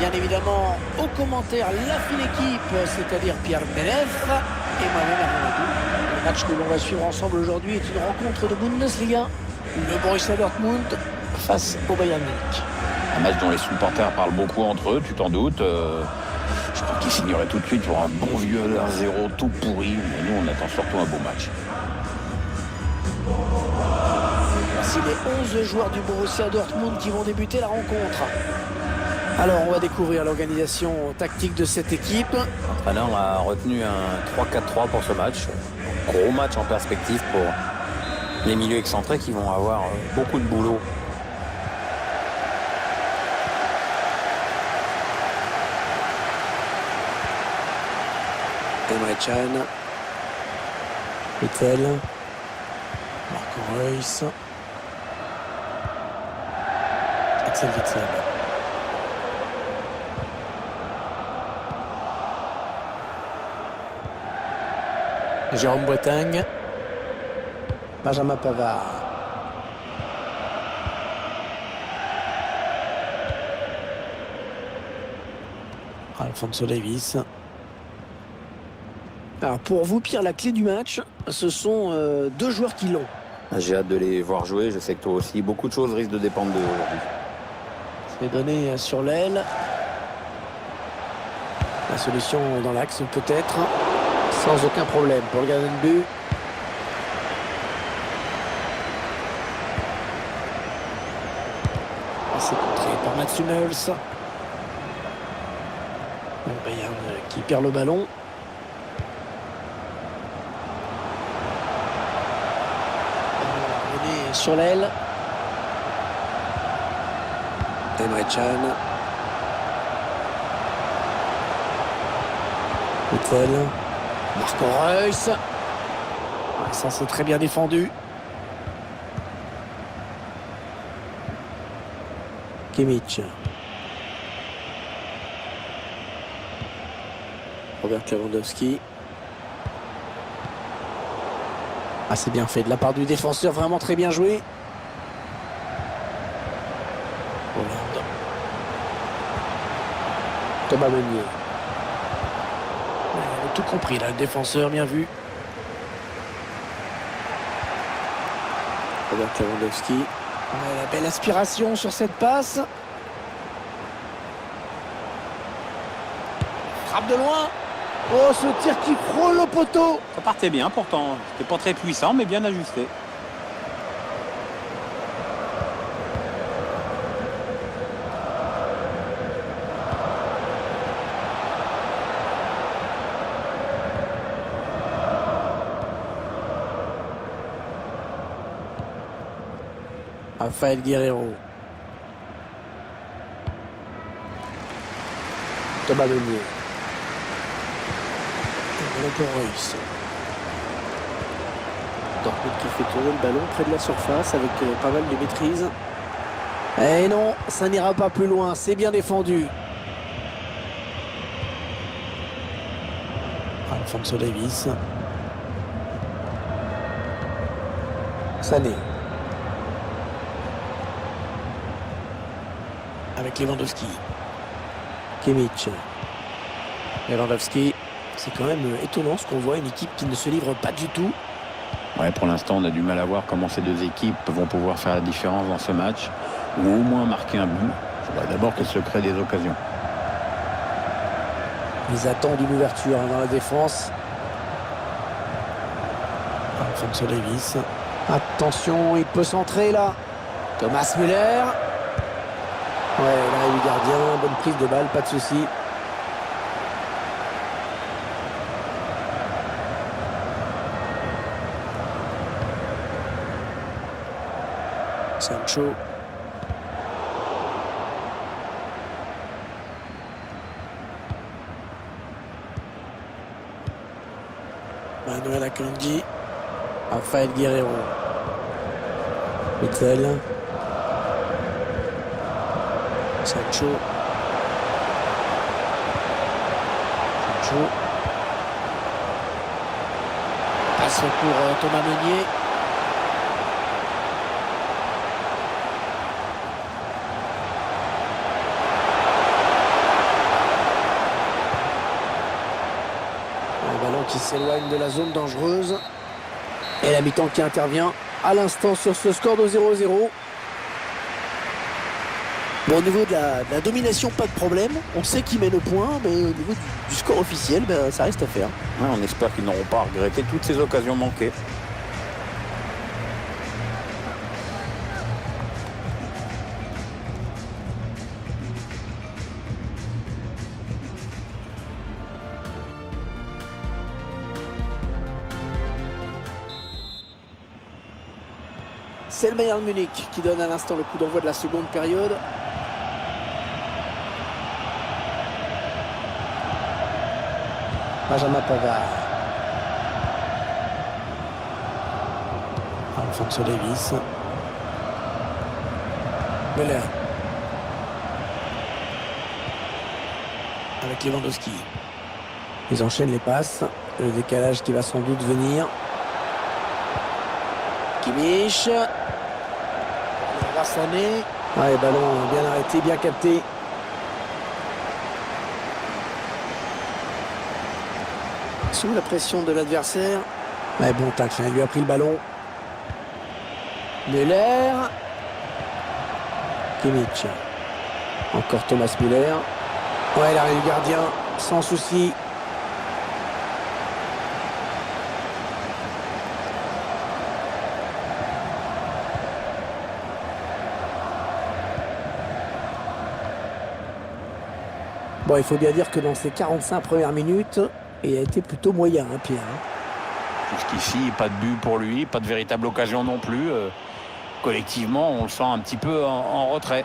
bien évidemment au commentaire la fine équipe, c'est-à-dire Pierre Benef et moi-même Hervé. Le match que l'on va suivre ensemble aujourd'hui est une rencontre de Bundesliga. Le Borussia Dortmund face au Bayern Munich. Un match dont les supporters parlent beaucoup entre eux, tu t'en doutes. Je crois qu'ils signeraient tout de suite pour un bon vieux 1-0 tout pourri. Mais nous, on attend surtout un beau match. Voici les 11 joueurs du Borussia Dortmund qui vont débuter la rencontre. Alors, on va découvrir l'organisation tactique de cette équipe. L'entraîneur a retenu un 3-4-3 pour ce match. Gros match en perspective pour les milieux excentrés qui vont avoir beaucoup de boulot. Emre Can, Witzel, Marco Reus, Axel Witzel. Jérôme Boateng, Benjamin Pavard. Alphonso Davies. Alors pour vous, Pierre, la clé du match, ce sont deux joueurs qui l'ont. J'ai hâte de les voir jouer, je sais que toi aussi. Beaucoup de choses risquent de dépendre d'eux aujourd'hui. C'est donné sur l'aile. La solution dans l'axe peut-être. Sans aucun problème pour le gardien de but. C'est contré par Mats Hummels. Le Bayern qui perd le ballon. René sur l'aile. Emre Can. Witzel. Marco Reus. Ça, c'est très bien défendu. Kimmich. Robert Lewandowski. Ah, c'est bien fait de la part du défenseur, vraiment très bien joué. Hollande. Thomas Meunier. Il a tout compris là, le défenseur, bien vu. Robert Lewandowski. La belle aspiration sur cette passe. Frappe de loin. Oh, ce tir qui frôle le poteau. Ça partait bien pourtant. C'était pas très puissant, mais bien ajusté. Rafael Guerreiro. Thomas Meunier. Marco Reus. Dortmund qui fait tourner le ballon près de la surface avec pas mal de maîtrise. Et non, ça n'ira pas plus loin. C'est bien défendu. Alphonso Davies. Sané. Avec Lewandowski. Kimmich. Lewandowski. C'est quand même étonnant ce qu'on voit, une équipe qui ne se livre pas du tout. Ouais, pour l'instant, on a du mal à voir comment ces deux équipes vont pouvoir faire la différence dans ce match, ou au moins marquer un but. Il faudra d'abord qu'elles se créent des occasions. Ils attendent une ouverture dans la défense. Alphonso Davies. Attention, il peut centrer là. Thomas Müller. Ouais, là, il est gardien. Bonne prise de balle, pas de souci. Sancho. Manuel Akanji. Rafael Guerreiro. Witzel. Sancho. Passe pour Thomas Meunier. qui s'éloigne de la zone dangereuse. Et la mi-temps qui intervient à l'instant sur ce score de 0-0. Bon, au niveau de la domination, pas de problème. On sait qu'ils mènent au point, mais au niveau du score officiel, ben, ça reste à faire. Ouais, on espère qu'ils n'auront pas regretté toutes ces occasions manquées. C'est le Bayern Munich qui donne à l'instant le coup d'envoi de la seconde période. Benjamin Pavard. Alphonso Davies. Müller. Avec Lewandowski. Ils enchaînent les passes. Le décalage qui va sans doute venir. Kimmich. Sané. Ouais, ballon bien arrêté, bien capté. Sous la pression de l'adversaire. Ouais, bon tacle, il lui a pris le ballon. Müller. Kimmich. Encore Thomas Müller. Ouais, l'arrêt du gardien, sans souci. Bon, il faut bien dire que dans ces 45 premières minutes, il a été plutôt moyen, hein, Pierre. Jusqu'ici, pas de but pour lui, pas de véritable occasion non plus. Collectivement, on le sent un petit peu en retrait.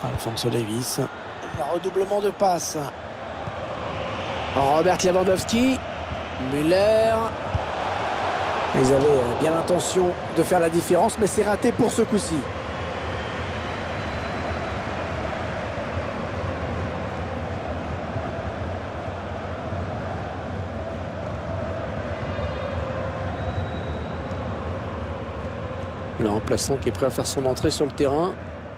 Alphonso Davies. Un redoublement de passes. Robert Lewandowski. Müller. Ils avaient bien l'intention de faire la différence, mais c'est raté pour ce coup-ci. Le remplaçant qui est prêt à faire son entrée sur le terrain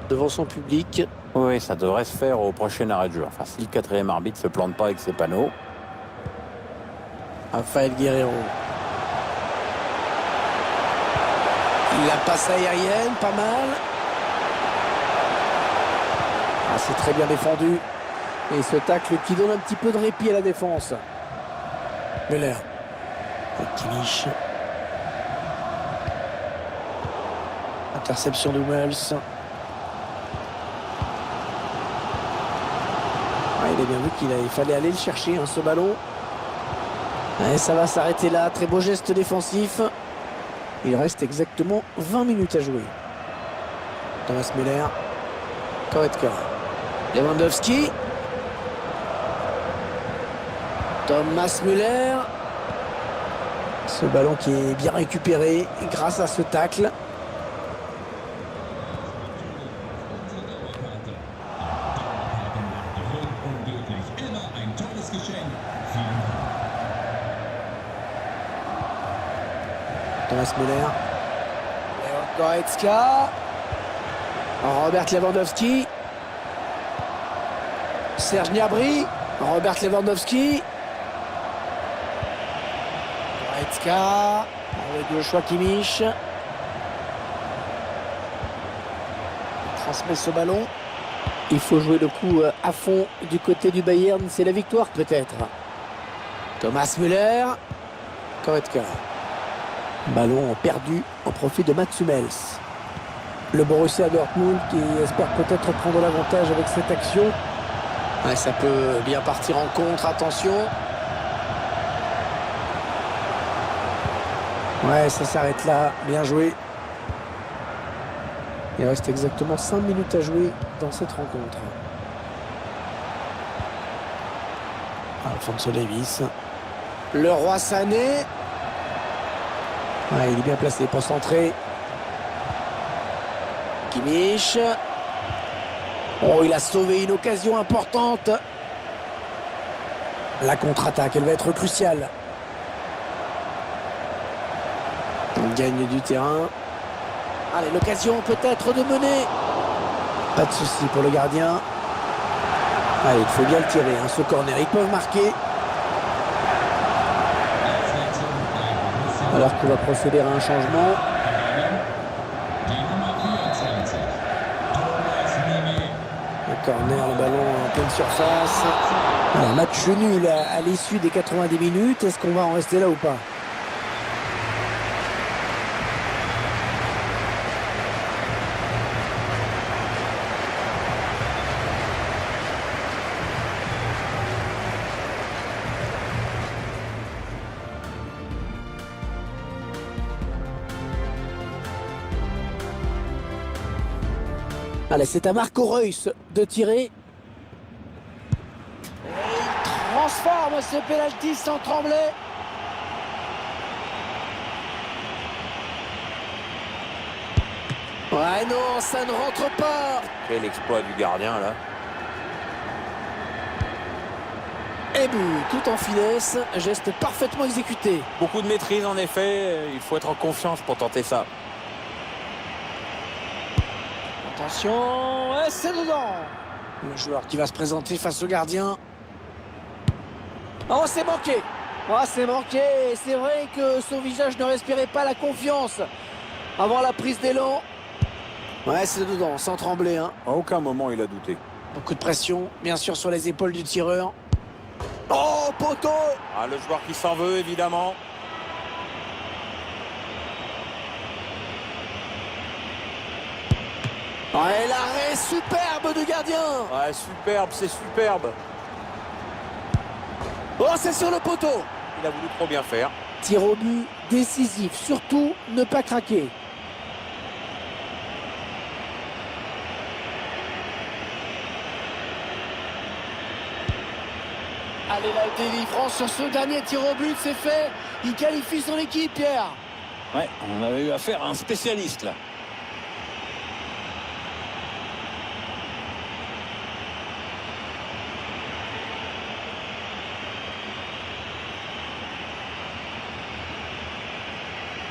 devant son public. Oui, ça devrait se faire au prochain arrêt de jeu. Enfin, si le quatrième arbitre ne se plante pas avec ses panneaux. Rafael Guerreiro. La passe aérienne, pas mal. Ah, c'est très bien défendu. Et ce tacle qui donne un petit peu de répit à la défense. Müller. Kimmich. Interception de Hummels. Ah, il a bien vu qu'il fallait aller le chercher, hein, ce ballon. Et ça va s'arrêter là. Très beau geste défensif. Il reste exactement 20 minutes à jouer. Thomas Müller. Goretzka. Lewandowski. Thomas Müller. Ce ballon qui est bien récupéré grâce à ce tacle. Thomas Müller. Goretzka. Robert Lewandowski. Serge Gnabry. Robert Lewandowski. Goretzka. Avec Joshua Kimmich. Il transmet ce ballon. Il faut jouer le coup à fond du côté du Bayern. C'est la victoire peut-être. Thomas Müller. Goretzka. Ballon perdu au profit de Mats Hummels. Le Borussia Dortmund qui espère peut-être prendre l'avantage avec cette action. Ouais, ça peut bien partir en contre, attention. Ouais, ça s'arrête là, bien joué. Il reste exactement 5 minutes à jouer dans cette rencontre. Alphonso Davies. Le roi Sané. Ouais, il est bien placé pour centrer. Kimmich. Oh, il a sauvé une occasion importante. La contre-attaque, elle va être cruciale. On gagne du terrain. Allez, l'occasion peut-être de mener. Pas de souci pour le gardien. Allez, il faut bien le tirer, hein, ce corner. Ils peuvent marquer. Alors qu'on va procéder à un changement. Un corner, le ballon en pleine surface. Un match nul à l'issue des 90 minutes. Est-ce qu'on va en rester là ou pas? Allez, c'est à Marco Reus de tirer. Et il transforme ce pénalty sans trembler. Ouais, non, ça ne rentre pas. Quel exploit du gardien, là. Et but, tout en finesse, un geste parfaitement exécuté. Beaucoup de maîtrise, en effet. Il faut être en confiance pour tenter ça. Attention, et c'est dedans. Le joueur qui va se présenter face au gardien. Oh, c'est manqué. Oh, c'est manqué. C'est vrai que son visage ne respirait pas la confiance avant la prise d'élan. Ouais, c'est dedans, sans trembler. Hein. À aucun moment, il a douté. Beaucoup de pression, bien sûr, sur les épaules du tireur. Oh, poteau. Ah, le joueur qui s'en veut, évidemment. Ouais, l'arrêt superbe de gardien. Ouais, superbe, c'est superbe. Oh, c'est sur le poteau. Il a voulu trop bien faire. Tir au but décisif, surtout ne pas craquer. Allez, la délivrance sur ce dernier tir au but, c'est fait. Il qualifie son équipe, Pierre. Ouais, on avait eu affaire à un spécialiste là.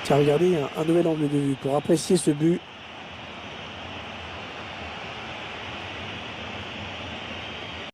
Tiens, regardez, un nouvel angle de vue pour apprécier ce but.